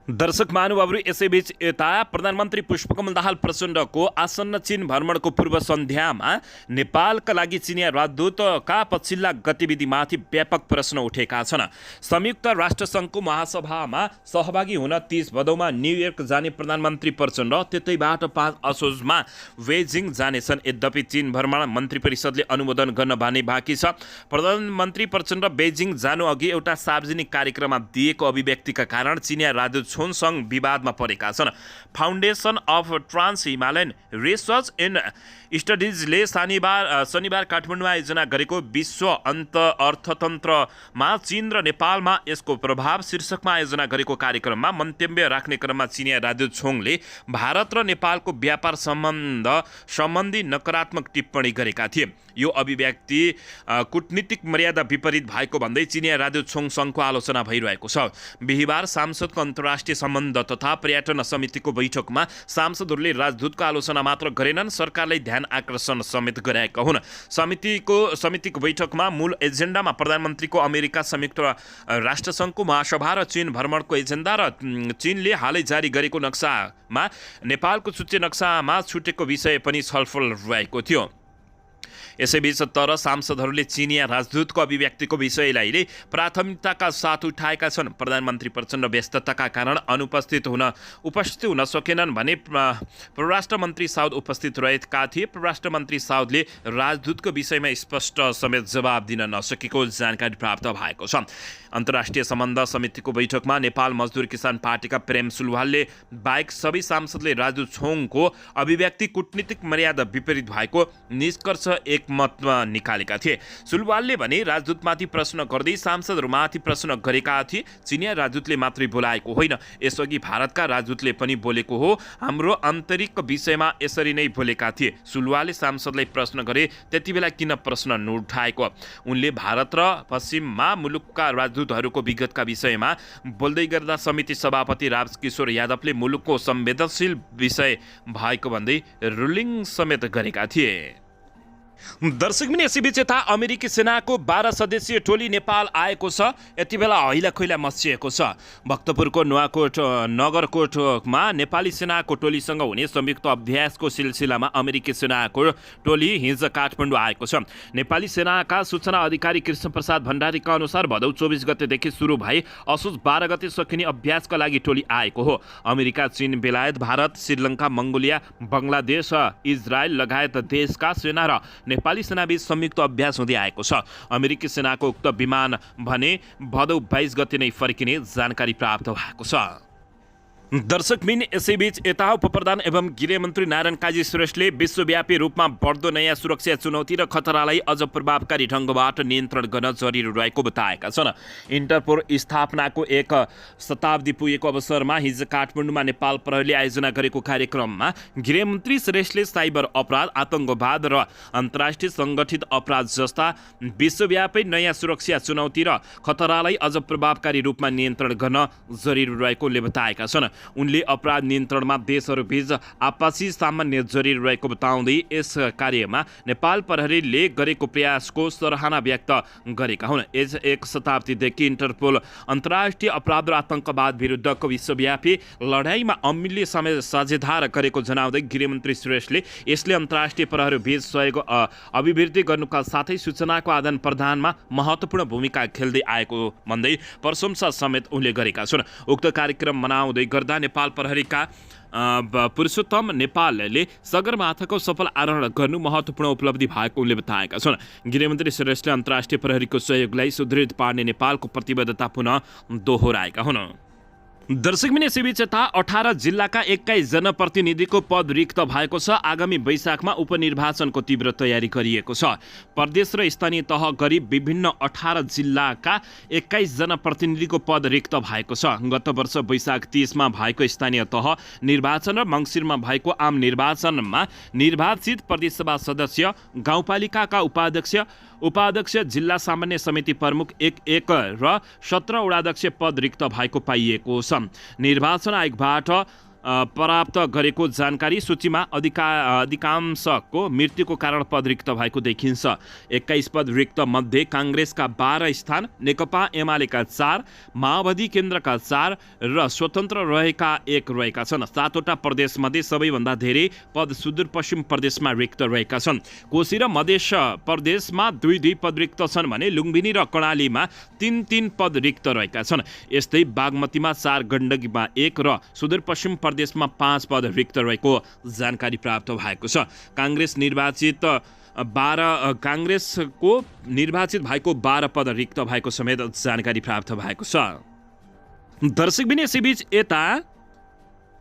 दर्शक महानुभावहरू यसैबीच यता प्रधानमन्त्री पुष्पकमल दाहाल प्रचण्डको आसन्न चीन भ्रमणको पूर्व सन्ध्यामा नेपालका लागि चिनिया राजदूतका पछिल्ला गतिविधिमाथि व्यापक प्रश्न उठेका छन्। संयुक्त राष्ट्रसङ्घको महासभामा सहभागी हुन 30 भदौमा न्युयोर्क जाने प्रधानमन्त्री प्रचण्ड त्यतैबाट 5 असोजमा बेजिङ जानेछन्। यद्यपि चीन भ्रमण मन्त्री परिषदले अनुमोदन गर्न भने बाँकी छ। प्रधानमन्त्री प्रचण्ड बेजिङ जानु अघि एउटा सार्वजनिक कार्यक्रममा दिएको अभिव्यक्तिका कारण चिनिया राजदूत छोनसङ विवादमा परेका छन्। Foundation of trans Himalayan research and स्टडिजले शनिबार काठमाडौँमा आयोजना गरेको विश्व अर्थतन्त्रमा चीन र नेपालमा यसको प्रभाव शीर्षकमा आयोजना गरेको कार्यक्रममा मन्तव्य राख्ने क्रममा चिनिया राजदूत छोङले भारत र नेपालको व्यापार सम्बन्धी नकारात्मक टिप्पणी गरेका थिए। यो अभिव्यक्ति कूटनीतिक मर्यादा विपरीत भएको भन्दै चिनिया राजदूत छोङसँगको आलोचना भइरहेको छ। बिहिबार सांसदको अन्तर्राष्ट्रिय सम्बन्ध तथा पर्यटन समितिको बैठकमा सांसदहरूले राजदूतको आलोचना मात्र गरेनन्, सरकारलाई ध्यान आकर्षण समेत गराएका हुन्। समितिको बैठकमा मूल एजेन्डामा प्रधानमन्त्रीको अमेरिका संयुक्त राष्ट्रसङ्घको महासभा र चीन भ्रमणको एजेन्डा र चीनले हालै जारी गरेको नक्सामा नेपालको सूची नक्सामा छुटेको विषय पनि छलफल रहेको थियो। यसैबीच तर सांसदहरूले चिनिया राजदूतको अभिव्यक्तिको विषयलाई प्राथमिकताका साथ उठाएका छन्। प्रधानमन्त्री प्रचण्ड व्यस्तताका कारण उपस्थित हुन सकेनन् भने परराष्ट्र मन्त्री साउद उपस्थित रहेका थिए। परराष्ट्र मन्त्री साउदले राजदूतको विषयमा स्पष्ट समेत जवाब दिन नसकेको जानकारी प्राप्त भएको छ। अन्तर्राष्ट्रिय सम्बन्ध समितिको बैठकमा नेपाल मजदुर किसान पार्टीका प्रेम सुलवालले बाहेक सबै सांसदले राजदूत छोङको अभिव्यक्ति कूटनीतिक मर्यादा विपरीत भएको निष्कर्ष एकमतमा निकालेका थिए। सुलवालले भने राजदूतमाथि प्रश्न गर्दै सांसदहरूमाथि प्रश्न गरेका थिए। चिनिया राजदूतले मात्रै बोलाएको होइन, यसअघि भारतका राजदूतले पनि बोलेको हो। हाम्रो आन्तरिक विषयमा यसरी नै बोलेका थिए। सुलवालले सांसदलाई प्रश्न गरे, त्यति बेला किन प्रश्न नउठाएको? उनले भारत र पश्चिममा मुलुकका राजदूतहरूको विगतका विषयमा बोल्दै गर्दा समिति सभापति राजकिशोर यादवले मुलुकको संवेदनशील विषय भएको भन्दै रुलिङ समेत गरेका थिए। दर्शकबिन यसैबीच यता अमेरिकी सेनाको 12 सदस्यीय टोली नेपाल आएको छ। यति बेला हैलाखैला मच्चिएको छ। भक्तपुरको नुवाकोट नगरकोटमा नेपाली सेनाको टोलीसँग हुने संयुक्त अभ्यासको सिलसिलामा अमेरिकी सेनाको टोली हिजो काठमाडौँ आएको छ। नेपाली सेनाका सूचना अधिकारी कृष्ण प्रसाद भण्डारीका अनुसार भदौ 24 गतेदेखि सुरु भई असोज 12 गते सकिने अभ्यासका लागि टोली आएको हो। अमेरिका, चीन, बेलायत, भारत, श्रीलङ्का, मङ्गोलिया, बङ्गलादेश, इजरायल लगायत देशका सेना र नेपाली सेनाबीच संयुक्त अभ्यास हुँदै आएको छ। अमेरिकी सेनाको उक्त विमान भने भदौ 22 गते नै फर्किने जानकारी प्राप्त भएको छ। दर्शकबिन यसैबीच यता उपप्रधान एवं गृहमन्त्री नारायण काजी श्रेष्ठले विश्वव्यापी रूपमा बढ्दो नयाँ सुरक्षा चुनौती र खतरालाई अझ प्रभावकारी ढङ्गबाट नियन्त्रण गर्न जरुरी रहेको बताएका छन्। इन्टरपोल स्थापनाको 1 शताब्दी पुगेको अवसरमा हिजो काठमाडौँमा नेपाल प्रहरीले आयोजना गरेको कार्यक्रममा गृहमन्त्री श्रेष्ठले साइबर अपराध, आतंकवाद र अन्तर्राष्ट्रिय सङ्गठित अपराध जस्ता विश्वव्यापी नयाँ सुरक्षा चुनौती र खतरालाई अझ प्रभावकारी रूपमा नियन्त्रण गर्न जरुरी रहेको बताएका छन्। उनले अपराध नियन्त्रणमा देशहरूबीच आपसी सामान्य जरुरी रहेको बताउँदै यस कार्यमा नेपाल प्रहरीले गरेको प्रयासको सराहना व्यक्त गरेका हुन्। यस 1 शताब्दीदेखि इन्टरपोल अन्तर्राष्ट्रिय अपराध र आतंकवाद विरुद्धको विश्वव्यापी लडाईँमा अमूल्य समय साझेदार गरेको जनाउँदै गृहमन्त्री श्रेष्ठले यसले अन्तर्राष्ट्रिय प्रहरीबीच सहयोग अभिवृद्धि गर्नुका साथै सूचनाको आदान प्रदानमा महत्त्वपूर्ण भूमिका खेल्दै आएको भन्दै प्रशंसा समेत उनले गरेका छन्। उक्त कार्यक्रम मनाउँदै गर्दा नेपाल प्रहरीका पुरुषोत्तम नेपालले सगरमाथाको सफल आरोहण गर्नु महत्त्वपूर्ण उपलब्धि भएको उनले बताएका छन्। गृहमन्त्री श्रेष्ठले अन्तर्राष्ट्रिय प्रहरीको सहयोगलाई सुदृढ पार्ने नेपालको प्रतिबद्धता पुनः दोहोऱ्याएका हुन्। दर्शकबिन यसैबीच यता 18 जिल्लाका 21 जनप्रतिनिधिको पद रिक्त भएको छ। आगामी वैशाखमा उपनिर्वाचनको तीव्र तयारी गरिएको छ। प्रदेश र स्थानीय तह गरी विभिन्न 18 जिल्लाका 21 जनप्रतिनिधिको पद रिक्त भएको छ। गत वर्ष वैशाख 30 मा भएको स्थानीय तह निर्वाचन र मङ्सिरमा भएको आम निर्वाचनमा निर्वाचित प्रदेशसभा सदस्य, गाउँपालिकाका उपाध्यक्ष, जिल्ला सामान्य समिति प्रमुख 1 र 17 वडाध्यक्ष पद रिक्त भएको पाइएको छ। निर्वाचन आयोगबाट प्राप्त गरेको जानकारी सूचीमा अधिकांशको मृत्युको कारण पद रिक्त भएको देखिन्छ। 21 पद रिक्त मध्ये काङ्ग्रेसका 12 स्थान, नेकपा एमालेका 4, माओवादी केन्द्रका 4 र स्वतन्त्र रहेका 1 रहेका छन्। 7वटा प्रदेशमध्ये सबैभन्दा धेरै पद सुदूरपश्चिम प्रदेशमा रिक्त रहेका छन्। कोशी र मधेस प्रदेशमा 2 पद रिक्त छन् भने लुम्बिनी र कर्णालीमा 3 पद रिक्त रहेका छन्। यस्तै बागमतीमा 4, गण्डकीमा 1 र सुदूरपश्चिम प्रदेशमा 5 पद रिक्त रहेको जानकारी प्राप्त भएको छ। काङ्ग्रेसको निर्वाचित भएको 12 पद रिक्त भएको समेत जानकारी प्राप्त भएको छ। दर्शकबिन यसैबीच यता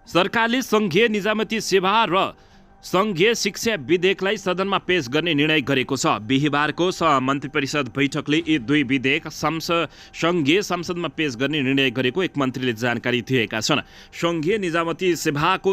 सरकारले सङ्घीय निजामती सेवा र सङ्घीय शिक्षा विधेयकलाई सदनमा पेश गर्ने निर्णय गरेको छ। बिहिबारको मन्त्री परिषद बैठकले यी 2 विधेयक सङ्घीय संसदमा पेश गर्ने निर्णय गरेको एक मन्त्रीले जानकारी दिएका छन्। सङ्घीय निजामती सेवाको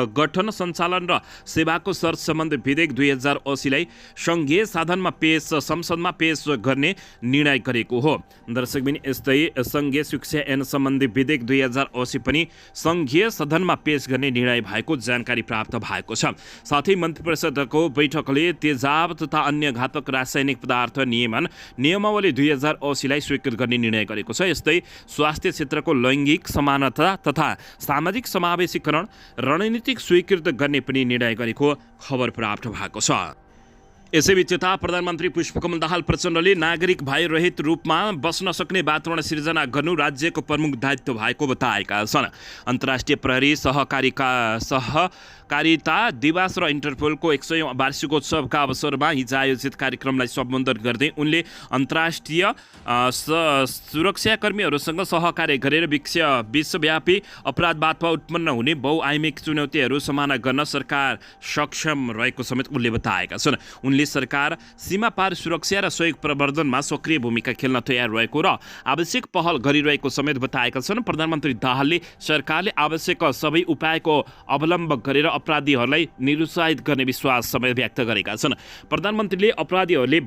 गठन, सञ्चालन र सेवाको शर्त सम्बन्धी विधेयक 2080 लाई सङ्घीय संसदमा पेश गर्ने निर्णय गरेको हो। दर्शकबिन यस्तै सङ्घीय शिक्षा ऐन सम्बन्धी विधेयक 2080 पनि सङ्घीय सदनमा पेश गर्ने निर्णय भएको जानकारी प्राप्त भएको छ। साथै मन्त्री परिषदको बैठकले तेजाब तथा अन्य घातक रासायनिक पदार्थ नियमावली 2080 लाई स्वीकृत गर्ने निर्णय गरेको छ। यस्तै स्वास्थ्य क्षेत्रको लैङ्गिक समानता तथा सामाजिक समावेशीकरण रणनीतिक स्वीकृत गर्ने पनि निर्णय गरेको खबर प्राप्त भएको छ। यसैबीच यता प्रधानमन्त्री पुष्पकमल दाहाल प्रचण्डले नागरिक भय रहित रूपमा बस्न सक्ने वातावरण सिर्जना गर्नु राज्यको प्रमुख दायित्व भएको बताएका छन्। अन्तर्राष्ट्रिय प्रहरी सहकारिता दिवस र इन्टरपोलको 100औं वार्षिकोत्सवका अवसरमा हिजो आयोजित कार्यक्रमलाई सम्बोधन गर्दै उनले अन्तर्राष्ट्रिय सुरक्षाकर्मीहरूसँग सहकार्य गरेर विश्वव्यापी अपराधबाट उत्पन्न हुने बहुआयामिक चुनौतीहरू सामना गर्न सरकार सक्षम रहेको समेत उनले बताएका छन्। उनले सरकार सीमा पार सुरक्षा र सहयोग प्रवर्धनमा सक्रिय भूमिका खेल्न तयार रहेको र आवश्यक पहल गरिरहेको समेत बताएका छन्। प्रधानमन्त्री दाहालले सरकारले आवश्यक सबै उपायको अवलम्बन गरेर अपराधीहरूलाई निरुत्साहित गर्ने विश्वास समेत व्यक्त गरेका छन्। प्रधानमन्त्रीले अपराधीहरूले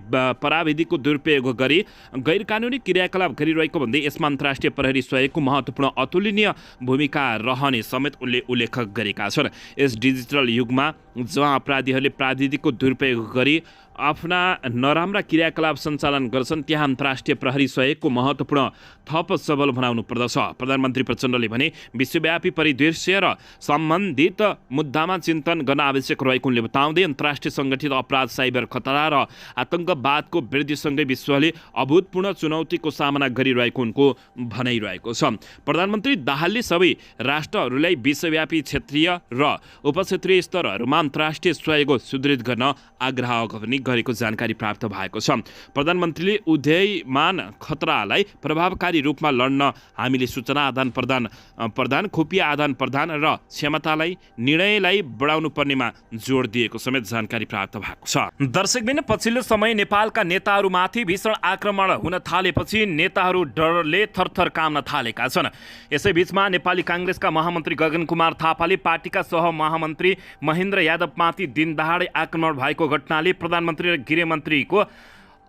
प्राविधिको दुरुपयोग गरी गैरकानुनी क्रियाकलाप गरिरहेको भन्दै यसमा अन्तर्राष्ट्रिय प्रहरी सहयोगको महत्त्वपूर्ण अतुलनीय भूमिका रहने समेत उनले उल्लेख गरेका छन्। यस डिजिटल युगमा जहाँ अपराधीहरूले प्राविधिकको दुरुपयोग गरी आफ्ना नराम्रा क्रियाकलाप सञ्चालन गर्छन् त्यहाँ अन्तर्राष्ट्रिय प्रहरी सहयोगको महत्त्वपूर्ण थप सबल बनाउनु पर्दछ। प्रधानमन्त्री प्रचण्डले भने विश्वव्यापी परिदृश्य र सम्बन्धित मुद्दामा चिन्तन गर्न आवश्यक रहेको उनले बताउँदै अन्तर्राष्ट्रिय सङ्गठित अपराध साइबर खतरा र आतङ्कवादको वृद्धिसँगै विश्वले अभूतपूर्ण चुनौतीको सामना गरिरहेको उनको भनाइरहेको छ। प्रधानमन्त्री दाहालले सबै राष्ट्रहरूलाई विश्वव्यापी क्षेत्रीय र उपक्षेत्रीय स्तरहरूमा अन्तर्राष्ट्रिय सहयोग सुदृढ गर्न आग्रह पनि गरेको जानकारी प्राप्त भएको छ। प्रधानमन्त्रीले उदयमान खतरालाई प्रभावकारी रूपमा लड्न हामीले सूचना आदान प्रदान खुफिया आदान प्रदान र क्षमतालाई निर्णयलाई बढाउनु पर्नेमा जोड दिएको समेत जानकारी प्राप्त भएको छ। दर्शकबिन पछिल्लो समय नेपालका नेताहरूमाथि भीषण आक्रमण हुन थालेपछि नेताहरू डरले थरथर काम्न थालेका छन्। यसैबीचमा नेपाली काङ्ग्रेसका महामन्त्री गगन कुमार थापाले पार्टीका सहमहामन्त्री महेन्द्र यादवमाथि दिनदहाडै आक्रमण भएको घटनाले प्रधानमन्त्री र गृहमन्त्रीको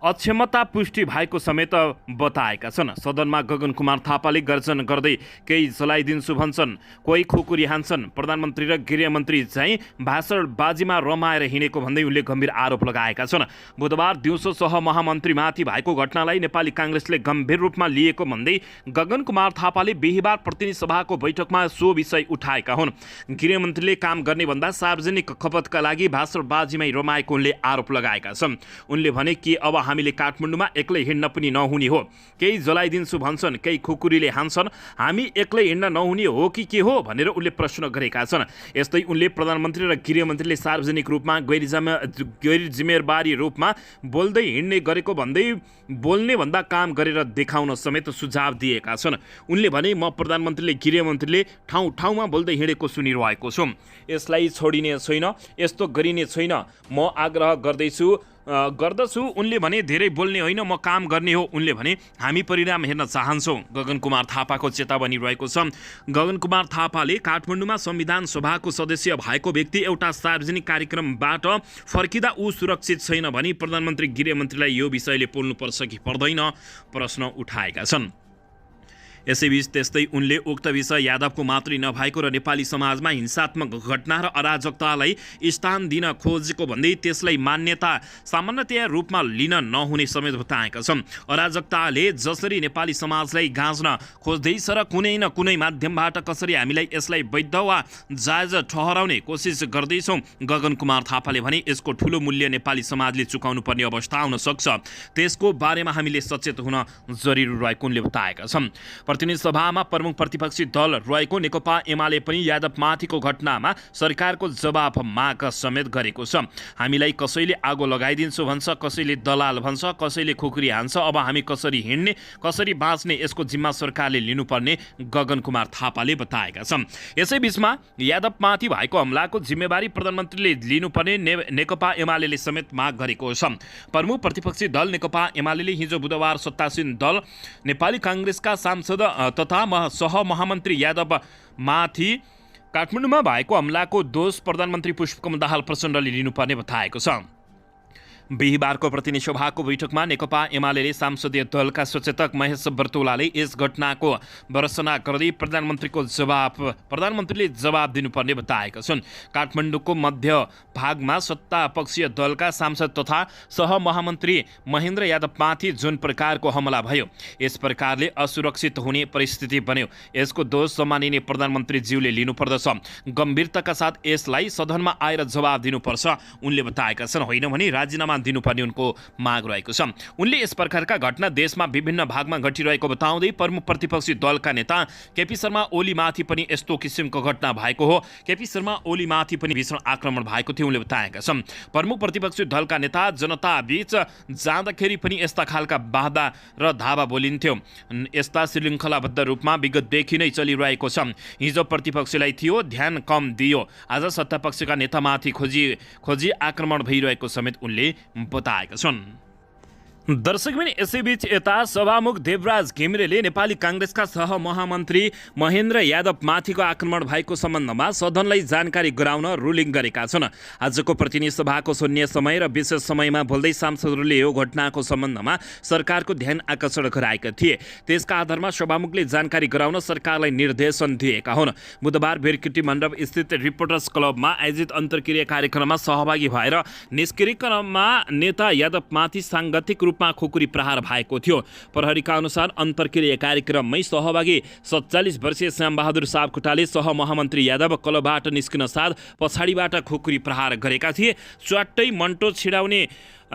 अक्षमता पुष्टि भएको समेत बताएका छन्। सदनमा गगन कुमार थापाले गर्जन गर्दै केही जलाइदिन्छु भन्छन्, कोही खुकुरी हान्छन्, प्रधानमन्त्री र गृहमन्त्री चाहिँ भाषणबाजीमा रमाएर हिँडेको भन्दै उनले गम्भीर आरोप लगाएका छन्। बुधबार दिउँसो सहमहामन्त्रीमाथि भएको घटनालाई नेपाली काङ्ग्रेसले गम्भीर रूपमा लिएको भन्दै गगन कुमार थापाले बिहिबार प्रतिनिधि सभाको बैठकमा सो विषय उठाएका हुन्। गृहमन्त्रीले काम गर्ने भन्दा सार्वजनिक खपतका लागि भाषणबाजीमै रमाएको उनले आरोप लगाएका छन्। उनले भने कि अब हामीले काठमाडौँमा एक्लै हिँड्न पनि नहुने हो, केही जलाइदिन्छु भन्छन्, केही खुकुरीले हान्छन्, हामी एक्लै हिँड्न नहुने हो कि के हो भनेर उनले प्रश्न गरेका छन्। यस्तै उनले प्रधानमन्त्री र गृहमन्त्रीले सार्वजनिक रूपमा गैर जिम्मेवारी रूपमा बोल्दै हिँड्ने गरेको भन्दै बोल्ने भन्दा काम गरेर देखाउन समेत सुझाव दिएका छन्। उनले भने म प्रधानमन्त्रीले गृहमन्त्रीले ठाउँ ठाउँमा बोल्दै हिँडेको सुनिरहेको छु, यसलाई छोडिने छैन, यस्तो गरिने छैन, म आग्रह गर्दछु। उनले भने धेरै बोल्ने होइन, म काम गर्ने हो। उनले भने हामी परिणाम हेर्न चाहन्छौँ। गगन कुमार थापाको चेतावनी रहेको छ। गगन कुमार थापाले काठमाडौँमा संविधान सभाको सदस्य भएको व्यक्ति एउटा सार्वजनिक कार्यक्रमबाट फर्किँदा ऊ सुरक्षित छैन भनी प्रधानमन्त्री गृहमन्त्रीलाई यो विषयले बोल्नुपर्छ कि पर्दैन प्रश्न उठाएका छन्। यसैबीच त्यस्तै उनले उक्त विषय यादवको मात्रै नभएको र नेपाली समाजमा हिंसात्मक घटना र अराजकतालाई स्थान दिन खोजेको भन्दै त्यसलाई मान्यता सामान्यतया रूपमा लिन नहुने समेत बताएका छन्। अराजकताले जसरी नेपाली समाजलाई गाँच्न खोज्दैछ र कुनै न कुनै माध्यमबाट कसरी हामीलाई यसलाई वैध वा जायज ठहराउने कोसिस गर्दैछौँ, गगन कुमार थापाले भने यसको ठुलो मूल्य नेपाली समाजले चुकाउनु पर्ने अवस्था आउन सक्छ। त्यसको बारेमा हामीले सचेत हुन जरुरी रहेको उनले बताएका छन्। प्रतिनिधि सभामा प्रमुख प्रतिपक्षी दल रहेको नेकपा एमाले पनि यादवमाथिको घटनामा सरकारको जवाफ माग समेत गरेको छ। हामीलाई कसैले आगो लगाइदिन्छ भन्छ, कसैले दलाल भन्छ, कसैले खुकुरी हान्छ, अब हामी कसरी हिँड्ने, कसरी बाँच्ने यसको जिम्मा सरकारले लिनुपर्ने गगन कुमार थापाले बताएका छन्। यसैबीचमा यादवमाथि भएको हमलाको जिम्मेवारी प्रधानमन्त्रीले लिनुपर्ने नेकपा एमाले समेत माग गरेको छ। प्रमुख प्रतिपक्षी दल नेकपा एमाले हिजो बुधबार सत्तासीन दल नेपाली काङ्ग्रेसका सांसद तथा सहमहामन्त्री यादवमाथि काठमाडौँमा भएको हमलाको दोष प्रधानमन्त्री पुष्पकमल दाहाल प्रचण्डले लिनुपर्ने बताएको छ। बिहिबारको प्रतिनिधि सभाको बैठकमा नेकपा एमाले सांसदीय दलका सचेतक महेश बर्तौलाले यस घटनाको भर्त्सना गर्दै प्रधानमन्त्रीले जवाब दिनुपर्ने बताएका छन्। काठमाडौँको मध्य भागमा सत्तापक्षीय दलका सांसद तथा सहमहामन्त्री महेन्द्र यादवमाथि जुन प्रकारको हमला भयो, यस प्रकारले असुरक्षित हुने परिस्थिति बन्यो, यसको दोष सम्माननीय प्रधानमन्त्रीज्यूले लिनुपर्दछ। गम्भीरताका साथ यसलाई सदनमा आएर जवाब दिनुपर्छ उनले बताएका छन्। होइन भने राजीनामा सम्मान दिनुपर्ने उनको माग रहेको छ। उनले यस प्रकारका घटना देशमा विभिन्न भागमा घटिरहेको बताउँदै प्रमुख प्रतिपक्षी दलका नेता केपी शर्मा ओलीमाथि पनि यस्तो किसिमको घटना भएको हो। केपी शर्मा ओलीमाथि पनि भीषण आक्रमण भएको थियो उनले बताएका छन्। प्रमुख प्रतिपक्षी दलका नेता जनता बीच जाँदाखेरि पनि यस्ता खालका बाधा र धावा बोलिन्थ्यो। यस्ता श्रृङ्खलाबद्ध रूपमा विगतदेखि नै चलिरहेको छ। हिजो प्रतिपक्षलाई थियो ध्यान कम दियो, आज सत्तापक्षका नेतामाथि खोजी आक्रमण भइरहेको समेत उनले बताएका छन्। दर्शकबिन यसैबीच यता सभामुख देवराज घिमिरेले नेपाली काङ्ग्रेसका सहमहामन्त्री महेन्द्र यादवमाथिको आक्रमण भएको सम्बन्धमा सदनलाई जानकारी गराउन रुलिङ गरेका छन्। आजको प्रतिनिधि सभाको शून्य समय र विशेष समयमा बोल्दै सांसदहरूले यो घटनाको सम्बन्धमा सरकारको ध्यान आकर्षण गराएका थिए। त्यसका आधारमा सभामुखले जानकारी गराउन सरकारलाई निर्देशन दिएका हुन्। बुधबार भिरकिटी मण्डप स्थित रिपोर्टर्स क्लबमा आयोजित अन्तर्क्रिया कार्यक्रममा सहभागी भएर निष्क्रियमा नेता यादवमाथि साङ्गतिक रूपमा खुकुरी प्रहार भएको थियो। प्रहरीका अनुसार अन्तर्क्रिया कार्यक्रममै सहभागी 47 वर्षीय श्यामबहादुर सापकोटाले सहमहामन्त्री यादव क्लबबाट निस्किन साथ पछाडिबाट खुकुरी प्रहार गरेका थिए। च्वाट्टै मन्टो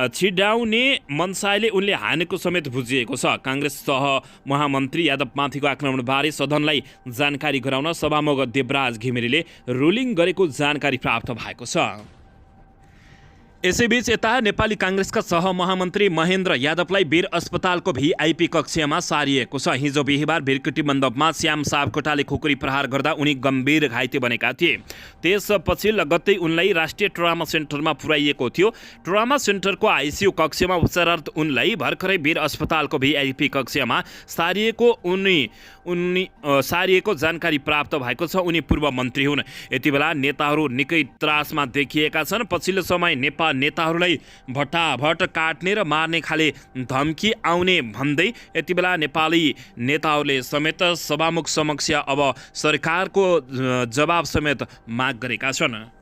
छिडाउने मनसायले उनले हानेको समेत बुझिएको छ। काङ्ग्रेस सहमहामन्त्री यादवमाथिको आक्रमणबारे सदनलाई जानकारी गराउन सभामुख देवराज घिमिरेले रुलिङ गरेको जानकारी प्राप्त भएको छ। यसैबीच यता नेपाली काङ्ग्रेसका सहमहामन्त्री महेन्द्र यादवलाई वीर अस्पतालको भिआइपी कक्षमा सारिएको छ। हिजो बिहिबार भिरकिटी मण्डपमा श्याम सापकोटाले खुकुरी प्रहार गर्दा उनी गम्भीर घाइते बनेका थिए। त्यसपछि लगत्तै उनलाई राष्ट्रिय ट्रमा सेन्टरमा पुर्याइएको थियो। ट्रमा सेन्टरको आइसियू कक्षमा उपचाररत उनलाई भर्खरै वीर अस्पतालको भिआइपी कक्षमा सारिएको जानकारी प्राप्त भएको छ। उनी पूर्व मन्त्री हुन्। यति बेला नेताहरू निकै त्रासमा देखिएका छन्। पछिल्लो समय नेपाल नेताहरूलाई भट्टाभट काट्ने र मार्ने खाले धम्की आउने भन्दै यति बेला नेपाली नेताहरूले समेत सभामुख समक्ष अब सरकारको जवाब समेत माग गरेका छन्।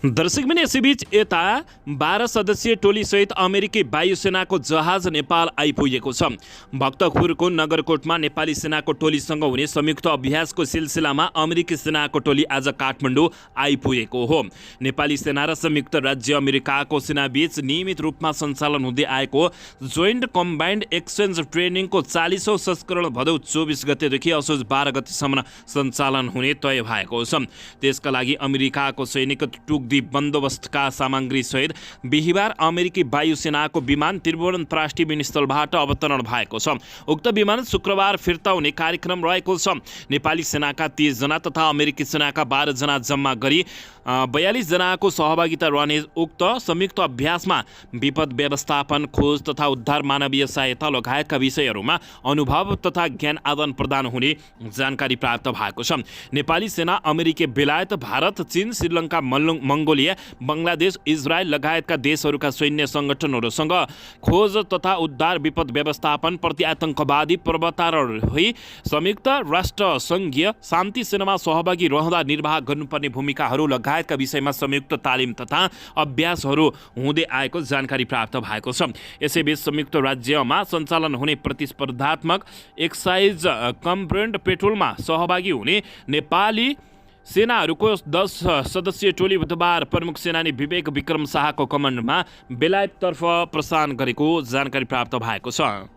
दर्शकबिन यसैबीच यता 12 सदस्यीय टोलीसहित अमेरिकी वायुसेनाको जहाज नेपाल आइपुगेको छ। भक्तपुरको नगरकोटमा नेपाली सेनाको टोलीसँग हुने संयुक्त अभ्यासको सिलसिलामा अमेरिकी सेनाको टोली आज काठमाडौँ आइपुगेको हो। नेपाली सेना र संयुक्त राज्य अमेरिकाको सेनाबीच नियमित रूपमा सञ्चालन हुँदै आएको जोइन्ट कम्बाइन्ड एक्सचेन्ज ट्रेनिङको 40औं संस्करण भदौ 24 गतेदेखि असोज 12 गतेसम्म सञ्चालन हुने तय भएको छ। त्यसका लागि अमेरिकाको सैनिक टुक्दी बन्दोबस्तका सामग्री सहित बिहिबार अमेरिकी वायुसेनाको विमान त्रिभुवन राष्ट्रिय विमानस्थलबाट अवतरण भएको छ। उक्त विमान शुक्रबार फिर्ता हुने कार्यक्रम रहेको छ। नेपाली सेनाका 30 जना तथा अमेरिकी सेनाका 12 जना जम्मा गरी 42 जनाको सहभागिता रहने उक्त संयुक्त अभ्यासमा विपद व्यवस्थापन, खोज तथा उद्धार, मानवीय सहायता लगायतका विषयहरूमा अनुभव तथा ज्ञान आदान प्रदान हुने जानकारी प्राप्त भएको छ। नेपाली सेना अमेरिकी, बेलायत, भारत, चीन, श्रीलङ्का, मङ्गोलिया, बङ्गलादेश, इजरायल लगायतका देशहरूका सैन्य सङ्गठनहरूसँग खोज तथा उद्धार, विपद व्यवस्थापन, प्रतिआतङ्कवादी प्रवर्तनरोधी, संयुक्त राष्ट्र सङ्घीय शान्ति सेनामा सहभागी रहँदा निर्वाह गर्नुपर्ने भूमिकाहरू लगायतका विषयमा संयुक्त तालिम तथा अभ्यासहरू हुँदै आएको जानकारी प्राप्त भएको छ। यसैबीच संयुक्त राज्यमा सञ्चालन हुने प्रतिस्पर्धात्मक एक्साइज कम्ब्रेन्ड पेट्रोलमा सहभागी हुने नेपाली सेनाहरूको 10 सदस्यीय टोली बुधबार प्रमुख सेनानी विवेक विक्रम शाहको कमान्डमा बेलायततर्फ प्रस्थान गरेको जानकारी प्राप्त भएको छ।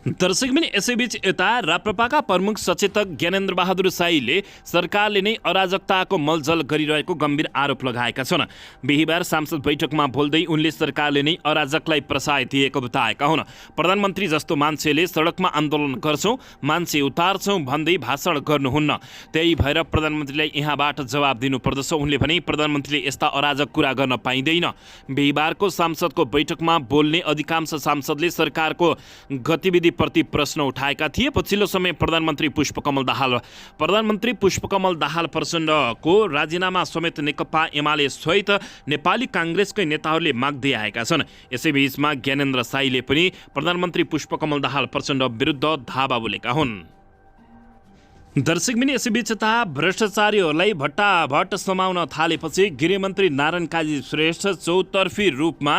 दर्शकबिन यसैबीच यता राप्रपाका प्रमुख सचेतक ज्ञानेन्द्र बहादुर शाहीले सरकारले नै अराजकताको मलजल गरिरहेको गम्भीर आरोप लगाएका छन्। बिहिबार सांसद बैठकमा बोल्दै उनले सरकारले नै अराजकलाई प्रसाय दिएको बताएका हुन्। प्रधानमन्त्री जस्तो मान्छेले सडकमा आन्दोलन गर्छौँ, मान्छे उतार्छौँ भन्दै भाषण गर्नुहुन्न। त्यही भएर प्रधानमन्त्रीलाई यहाँबाट जवाब दिनुपर्दछ। उनले भने प्रधानमन्त्रीले यस्ता अराजक कुरा गर्न पाइँदैन। बिहिबारको सांसदको बैठकमा बोल्ने अधिकांश सांसदले सरकारको गतिविधि प्रति प्रश्न उठाएका थिए। पछिल्लो समय प्रधानमन्त्री पुष्पकमल दाहाल प्रचण्डको राजीनामा समेत नेकपा एमाले सहित नेपाली काङ्ग्रेसकै नेताहरूले माग्दै आएका छन्। यसैबीचमा ज्ञानेन्द्र शाहीले पनि प्रधानमन्त्री पुष्पकमल दाहाल प्रचण्ड विरुद्ध धावा बोलेका हुन्। दर्शकबिन यसैबीच भ्रष्टाचारीहरूलाई भट्टाभट समाउन थालेपछि गृहमन्त्री नारायण काजी श्रेष्ठ चौतर्फी रूपमा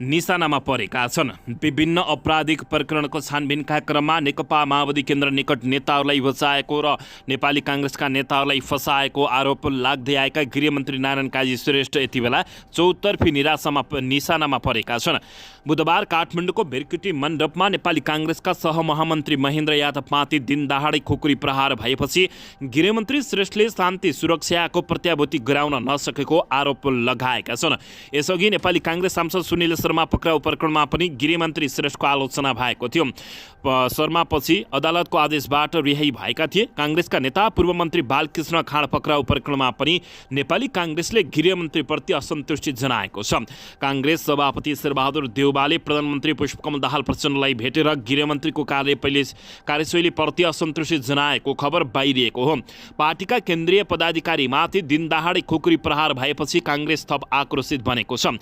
निशानामा परेका छन्। विभिन्न आपराधिक प्रकरणको छानबिनका क्रममा नेकपा माओवादी केन्द्र निकट नेताहरूलाई बचाएको र नेपाली काङ्ग्रेसका नेताहरूलाई फसाएको आरोप लाग्दै आएका गृहमन्त्री नारायण काजी श्रेष्ठ यति बेला चौतर्फी निशानामा परेका छन्। बुधबार काठमाडौँको भिरकुटी मण्डपमा नेपाली काङ्ग्रेसका सहमहामन्त्री महेन्द्र यादव पार्टी दिनदहाडै खुकुरी प्रहार भएपछि गृहमन्त्री श्रेष्ठले शान्ति सुरक्षाको प्रत्याभूति गराउन नसकेको आरोप लगाएका छन्। यसअघि नेपाली काङ्ग्रेस सांसद सुनिल शर्मा पक्राउ प्रकरणमा पनि गृहमन्त्री श्रेष्ठको आलोचना भएको थियो। शर्मापछि अदालतको आदेशबाट रिहाई भएका थिए। काङ्ग्रेसका नेता पूर्व मन्त्री बालकृष्ण खाँड पक्राउ प्रकरणमा पनि नेपाली काङ्ग्रेसले गृहमन्त्रीप्रति असन्तुष्टि जनाएको छ। काङ्ग्रेस सभापति शेरबहादुर देउवाले प्रधानमन्त्री पुष्पकमल दाहाल प्रचण्डलाई भेटेर गृहमन्त्रीको कार्यशैलीप्रति असन्तुष्टि जनाएको खबर बाहिरिएको हो। पार्टीका केन्द्रीय पदाधिकारीमाथि दिनदहाडै खुकुरी प्रहार भएपछि काङ्ग्रेस थप आक्रोशित बनेको छ।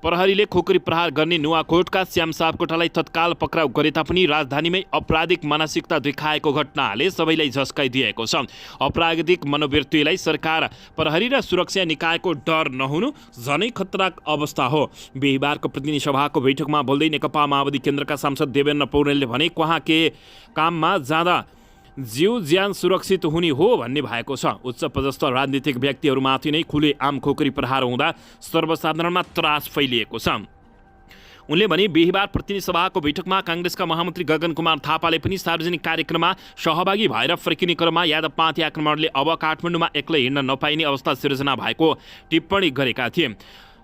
प्रहरीले खुकुरी प्रहार गर्ने नुवाकोटका श्याम सापकोटालाई तत्काल पक्राउ गरे तापनि राजधानीमै आपराधिक मानसिकता देखाएको घटनाले सबैलाई झस्काइदिएको छ। आपराधिक मनोवृत्तिलाई सरकार, प्रहरी र सुरक्षा निकायको डर नहुनु झनै खतराको अवस्था हो। बिहिबारको प्रतिनिधि सभाको बैठकमा बोल्दै नेकपा माओवादी केन्द्रका सांसद देवेन्द्र पौडेलले भने उहाँ के काममा जाँदा जीव ज्यान सुरक्षित हुने हो भन्ने भएको छ। उच्च पदस्थ राजनीतिक व्यक्तिहरूमाथि नै खुलेआम खुकुरी प्रहार हुँदा सर्वसाधारणमा त्रास फैलिएको छ। उनले भने बिहिबार प्रतिनिधि सभाको बैठकमा काङ्ग्रेसका महामन्त्री गगन कुमार थापाले पनि सार्वजनिक कार्यक्रममा सहभागी भएर फर्किने क्रममा यादव पार्टी आक्रमणले अब काठमाडौँमा एक्लै हिँड्न नपाइने अवस्था सिर्जना भएको टिप्पणी गरेका थिए।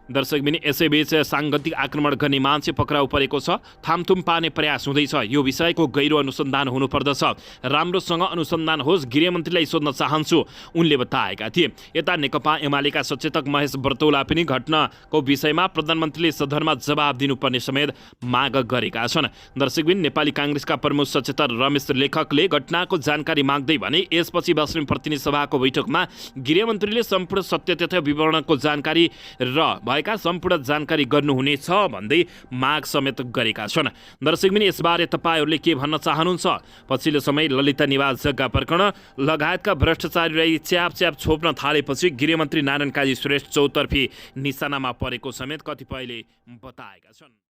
दर्शकबिन यसैबीच साङ्गतिक आक्रमण गर्ने मान्छे पक्राउ परेको छ, थामथुम पार्ने प्रयास हुँदैछ। यो विषयको गहिरो अनुसन्धान हुनुपर्दछ, राम्रोसँग अनुसन्धान होस्, गृहमन्त्रीलाई सोध्न चाहन्छु उनले बताएका थिए। यता नेकपा एमालेका सचेतक महेश बर्तौला पनि घटनाको विषयमा प्रधानमन्त्रीले सदनमा जवाब दिनुपर्ने समेत माग गरेका छन्। दर्शकबिन नेपाली काङ्ग्रेसका प्रमुख सचेतक रमेश लेखकले घटनाको जानकारी माग्दै भने यसपछि बस्ने प्रतिनिधि सभाको बैठकमा गृहमन्त्रीले सम्पूर्ण सत्य तथ्य विवरणको जानकारी र भएका सम्पूर्ण जानकारी गर्नुहुनेछ भन्दै माग समेत गरेका छन्। दर्शकबिन यसबारे तपाईँहरूले के भन्न चाहनुहुन्छ? पछिल्लो समय ललिता निवास जग्गा प्रकरण लगायतका भ्रष्टाचारीलाई च्याप छोप्न थालेपछि गृहमन्त्री नारायण काजी श्रेष्ठ चौतर्फी निशानामा परेको समेत कतिपयले बताएका छन्।